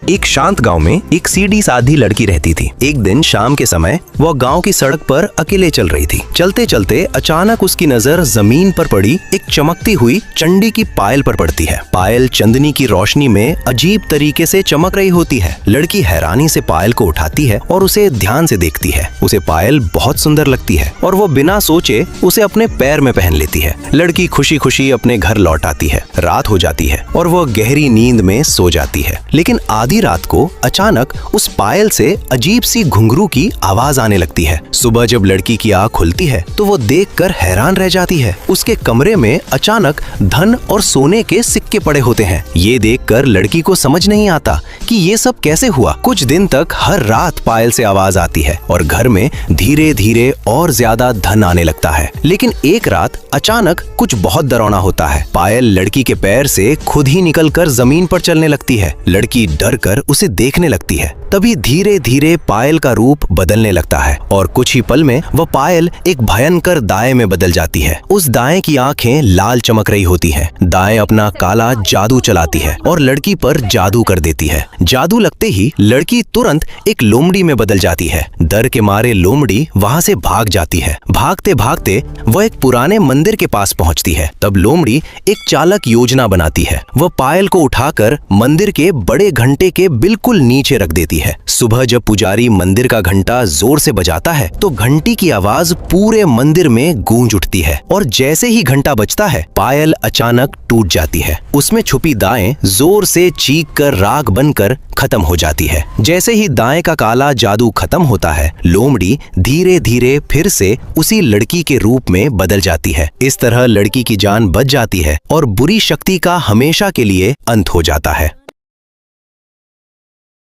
एक शांत गांव में एक सीधी साधी लड़की रहती थी। एक दिन शाम के समय वह गांव की सड़क पर अकेले चल रही थी। चलते चलते अचानक उसकी नजर जमीन पर पड़ी एक चमकती हुई चंडी की पायल पर पड़ती है। पायल चांदनी की रोशनी में अजीब तरीके से चमक रही होती है। लड़की हैरानी से पायल को उठाती है और उसे ध्यान से देखती है। उसे पायल बहुत सुंदर लगती है और वो बिना सोचे उसे अपने पैर में पहन लेती है। लड़की खुशी खुशी अपने घर लौट आती है। रात हो जाती है और वह गहरी नींद में सो जाती है। लेकिन आधी रात को अचानक उस पायल से अजीब सी घुंघरू की आवाज आने लगती है। सुबह जब लड़की की आंख खुलती है तो वो देखकर हैरान रह जाती है। उसके कमरे में अचानक धन और सोने के सिक्के पड़े होते हैं। ये देखकर लड़की को समझ नहीं आता कि ये सब कैसे हुआ। कुछ दिन तक हर रात पायल से आवाज आती है और घर में धीरे धीरे और ज्यादा धन आने लगता है। लेकिन एक रात अचानक कुछ बहुत डरावना होता है। पायल लड़की के पैर से खुद ही निकलकर जमीन पर चलने लगती है। लड़की डर कर उसे देखने लगती है। तभी धीरे धीरे पायल का रूप बदलने लगता है और कुछ ही पल में वह पायल एक भयंकर दाएं में बदल जाती है। उस दाएं की आंखें लाल चमक रही होती हैं। दाएं अपना काला जादू चलाती है और लड़की पर जादू कर देती है। जादू लगते ही लड़की तुरंत एक लोमड़ी में बदल जाती है। डर के मारे लोमड़ी वहां से भाग जाती है। भागते भागते वह एक पुराने मंदिर के पास पहुंचती है। तब लोमड़ी एक चालाक योजना बनाती है। वह पायल को उठाकर मंदिर के बड़े घंटे के बिल्कुल नीचे रख देती है। सुबह जब पुजारी मंदिर का घंटा जोर से बजाता है तो घंटी की आवाज पूरे मंदिर में गूंज उठती है और जैसे ही घंटा बजता है पायल अचानक टूट जाती है। उसमें छुपी दाएं जोर से चीख कर राख बनकर खत्म हो जाती है। जैसे ही दाएं का काला जादू खत्म होता है लोमड़ी धीरे धीरे फिर से उसी लड़की के रूप में बदल जाती है। इस तरह लड़की की जान बच जाती है और बुरी शक्ति का हमेशा के लिए अंत हो जाता है।